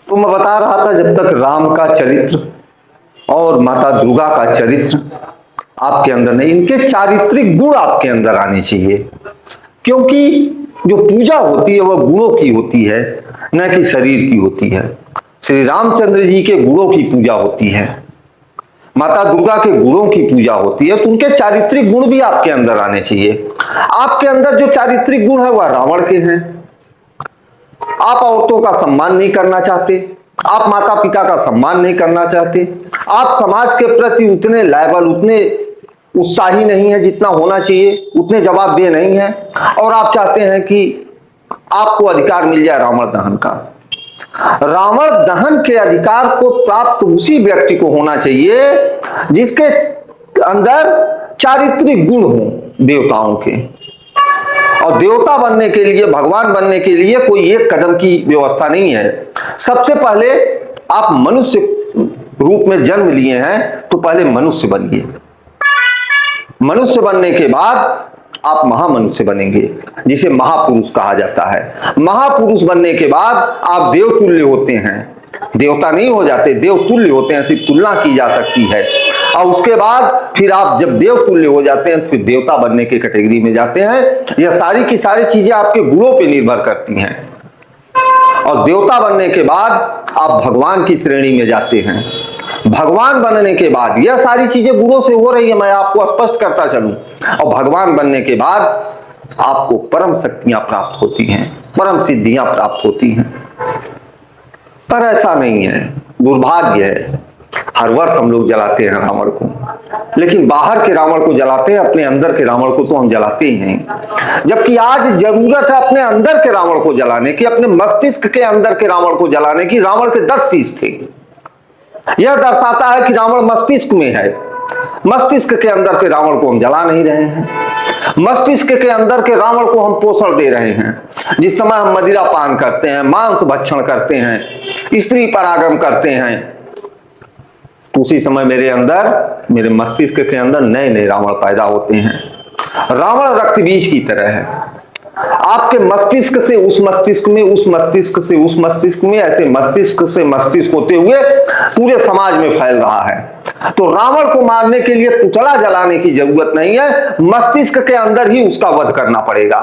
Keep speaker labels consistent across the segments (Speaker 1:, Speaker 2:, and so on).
Speaker 1: तो मैं बता रहा था, जब तक राम का चरित्र और माता दुर्गा का चरित्र आपके अंदर नहीं, इनके चारित्रिक गुण आपके अंदर आने चाहिए। क्योंकि जो पूजा होती है वह गुणों की होती है, न कि शरीर की होती है। श्री रामचंद्र जी के गुणों की पूजा होती है, माता दुर्गा के गुणों की पूजा होती है, तो उनके चारित्रिक गुण भी आपके अंदर आने चाहिए। आपके अंदर जो चारित्रिक गुण है वह रावण के हैं। आप औरतों का सम्मान नहीं करना चाहते, आप माता पिता का सम्मान नहीं करना चाहते, आप समाज के प्रति उतने लायबल, उतने उत्साही नहीं है जितना होना चाहिए, उतने जवाबदेह नहीं है, और आप चाहते हैं कि आपको अधिकार मिल जाए रावण दहन का। रावण दहन के अधिकार को प्राप्त उसी व्यक्ति को होना चाहिए जिसके अंदर चारित्रिक गुण हो देवताओं के। और देवता बनने के लिए, भगवान बनने के लिए कोई एक कदम की व्यवस्था नहीं है। सबसे पहले आप मनुष्य रूप में जन्म लिए हैं तो पहले मनुष्य बनिए। मनुष्य बनने के बाद आप महामनुष्य बनेंगे, जिसे महापुरुष कहा जाता है। महापुरुष बनने के बाद आप देवतुल्य होते हैं, देवता नहीं हो जाते, देवतुल्य होते हैं, सिर्फ तुलना की जा सकती है। और उसके बाद फिर आप जब देवतुल्य हो जाते हैं फिर देवता बनने के कैटेगरी में जाते हैं। यह सारी की सारी चीजें आपके गुणों पे निर्भर करती हैं। और देवता बनने के बाद आप भगवान की श्रेणी में जाते हैं। भगवान बनने के बाद यह सारी चीजें गुणों से हो रही है, मैं आपको स्पष्ट करता चलूं। और भगवान बनने के बाद आपको परम शक्तियां प्राप्त होती हैं, परम सिद्धियां प्राप्त होती हैं। पर ऐसा नहीं है, दुर्भाग्य है। हर वर्ष हम लोग जलाते हैं रावण को, लेकिन बाहर के रावण को जलाते हैं, अपने अंदर के रावण को तो हम जलाते ही नहीं। जबकि आज जरूरत है अपने अंदर के रावण को जलाने की, अपने मस्तिष्क के अंदर के रावण को जलाने की। रावण के 10 शीश थे। यह दर्शाता है कि रावण मस्तिष्क में है। मस्तिष्क के अंदर के रावण को हम जला नहीं रहे हैं। मस्तिष्क के अंदर के रावण को हम पोषण दे रहे हैं। जिस समय हम मदिरा पान करते हैं, मांस भक्षण करते हैं, स्त्री परागम करते हैं, तो उसी समय मेरे अंदर, मेरे मस्तिष्क के अंदर नए नए रावण पैदा होते हैं। रावण रक्त बीज की तरह है। आपके मस्तिष्क से उस मस्तिष्क में, उस मस्तिष्क से उस मस्तिष्क में, ऐसे मस्तिष्क से मस्तिष्क होते हुए पूरे समाज में फैल रहा है। तो रावण को मारने के लिए पुतला जलाने की जरूरत नहीं है, मस्तिष्क के अंदर ही उसका वध करना पड़ेगा।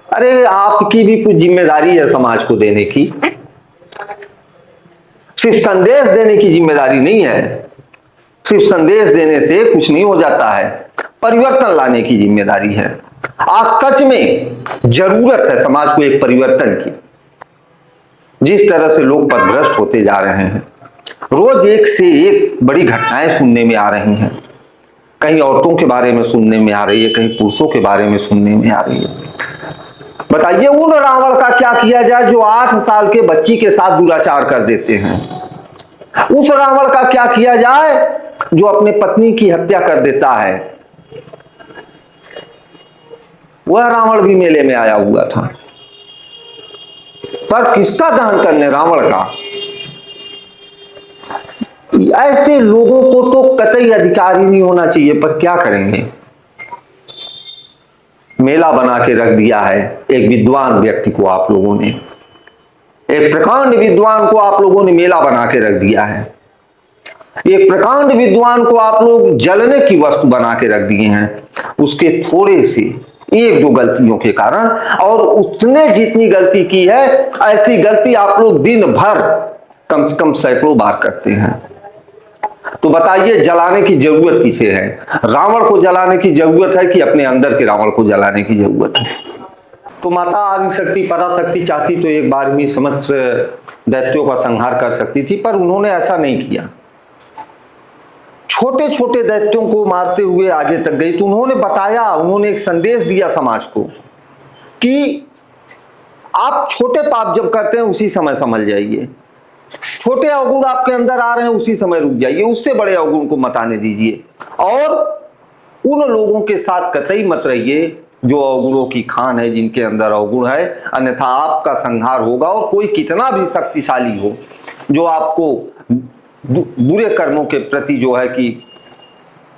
Speaker 1: अरे आपकी भी कुछ जिम्मेदारी है समाज को देने की, सिर्फ संदेश देने की जिम्मेदारी नहीं है। सिर्फ संदेश देने से कुछ नहीं हो जाता है, परिवर्तन लाने की जिम्मेदारी है। आज सच में जरूरत है समाज को एक परिवर्तन की। जिस तरह से लोग पथभ्रष्ट होते जा रहे हैं, रोज एक से एक बड़ी घटनाएं सुनने में आ रही हैं। कहीं औरतों के बारे में सुनने में आ रही है, कहीं पुरुषों के बारे में सुनने में आ रही है। बताइए उन रावण का क्या किया जाए जो 8 साल के बच्ची के साथ दुराचार कर देते हैं? उस रावण का क्या किया जाए जो अपने पत्नी की हत्या कर देता है? वह रावण भी मेले में आया हुआ था, पर किसका दहन करने? रावण का। ऐसे लोगों को तो कतई अधिकार ही नहीं होना चाहिए, पर क्या करेंगे? मेला बना के रख दिया है एक विद्वान व्यक्ति को आप लोगों ने, एक प्रकांड विद्वान को आप लोगों ने मेला बना के रख दिया है। एक प्रकांड विद्वान को आप लोग जलने की वस्तु बना के रख दिए हैं, उसके थोड़े से 1-2 गलतियों के कारण। और उसने जितनी गलती की है, ऐसी गलती आप लोग दिन भर कम से कम सैकड़ों बार करते हैं। तो बताइए जलाने की जरूरत किसे है? रावण को जलाने की जरूरत है कि अपने अंदर के रावण को जलाने की जरूरत है? तो माता आदिशक्ति पराशक्ति चाहती तो एक बार में समस्त दैत्यों का संहार कर सकती थी, पर उन्होंने ऐसा नहीं किया। छोटे छोटे दैत्यों को मारते हुए आगे तक गई। तो उन्होंने बताया, उन्होंने एक संदेश दिया समाज को कि आप छोटे पाप जब करते हैं उसी समय समझ जाइए, छोटे अवगुण आपके अंदर आ रहे हैं उसी समय रुक जाइए, उससे बड़े अवगुण को मत आने दीजिए। और उन लोगों के साथ कतई मत रहिए जो अवगुणों की खान है, जिनके अंदर अवगुण है, अन्यथा आपका संहार होगा। और कोई कितना भी शक्तिशाली हो, जो आपको बुरे कर्मों के प्रति जो है कि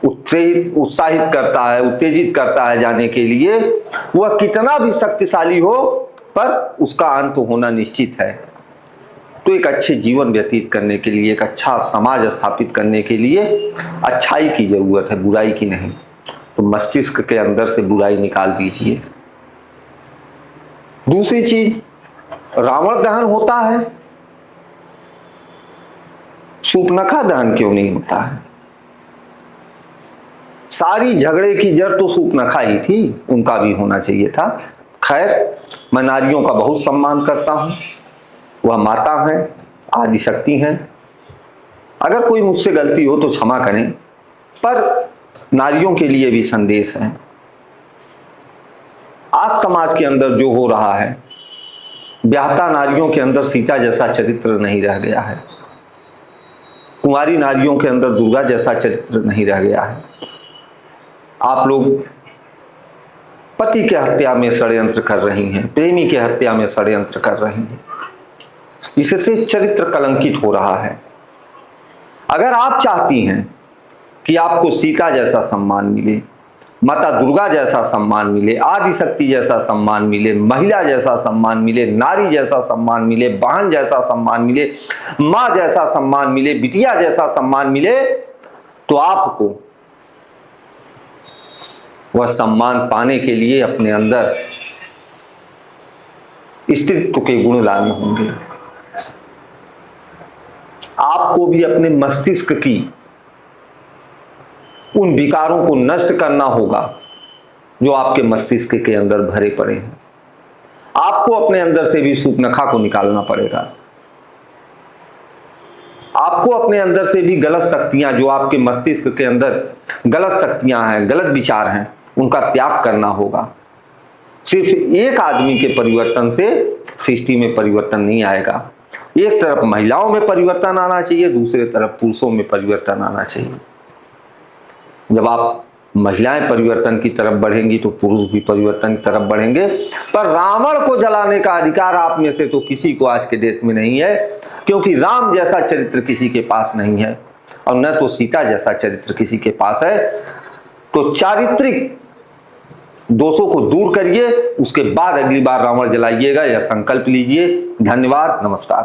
Speaker 1: उत्साहित करता है, उत्तेजित करता है जाने के लिए, वह कितना भी शक्तिशाली हो, पर उसका अंत होना निश्चित है। तो एक अच्छे जीवन व्यतीत करने के लिए, एक अच्छा समाज स्थापित करने के लिए अच्छाई की जरूरत है, बुराई की नहीं। तो मस्तिष्क के अंदर से बुराई निकाल दीजिए। दूसरी चीज, रावण दहन होता है, शूर्पणखा दहन क्यों नहीं होता है? सारी झगड़े की जड़ तो शूर्पणखा ही थी, उनका भी होना चाहिए था। खैर, मैं नारियों का बहुत सम्मान करता हूं, वह माता हैं, आदिशक्ति हैं। अगर कोई मुझसे गलती हो तो क्षमा करें, पर नारियों के लिए भी संदेश है। आज समाज के अंदर जो हो रहा है, ब्याहता नारियों के अंदर सीता जैसा चरित्र नहीं रह गया है, कुंवारी नारियों के अंदर दुर्गा जैसा चरित्र नहीं रह गया है। आप लोग पति के हत्या में षड्यंत्र कर रही हैं, प्रेमी के हत्या में षड्यंत्र कर रही हैं, इससे चरित्र कलंकित हो रहा है। अगर आप चाहती हैं कि आपको सीता जैसा सम्मान मिले, माता दुर्गा जैसा सम्मान मिले, आदिशक्ति जैसा सम्मान मिले, महिला जैसा सम्मान मिले, नारी जैसा सम्मान मिले, बहन जैसा सम्मान मिले, माँ जैसा सम्मान मिले, बिटिया जैसा सम्मान मिले, तो आपको वह सम्मान पाने के लिए अपने अंदर स्त्रीत्व के गुण लाने होंगे। आपको भी अपने मस्तिष्क की उन विकारों को नष्ट करना होगा जो आपके मस्तिष्क के अंदर भरे पड़े हैं। आपको अपने अंदर से भी शूर्पणखा को निकालना पड़ेगा। आपको अपने अंदर से भी गलत शक्तियां, जो आपके मस्तिष्क के अंदर गलत शक्तियां हैं, गलत विचार हैं, उनका त्याग करना होगा। सिर्फ एक आदमी के परिवर्तन से सृष्टि में परिवर्तन नहीं आएगा। एक तरफ महिलाओं में परिवर्तन आना चाहिए, दूसरे तरफ पुरुषों में परिवर्तन आना चाहिए। जब आप महिलाएं परिवर्तन की तरफ बढ़ेंगी तो पुरुष भी परिवर्तन की तरफ बढ़ेंगे। पर रावण को जलाने का अधिकार आप में से तो किसी को आज के डेट में नहीं है, क्योंकि राम जैसा चरित्र किसी के पास नहीं है और न तो सीता जैसा चरित्र किसी के पास है। तो चारित्रिक दोषों को दूर करिए, उसके बाद अगली बार रावण जलाइएगा, यह संकल्प लीजिए। धन्यवाद, नमस्कार।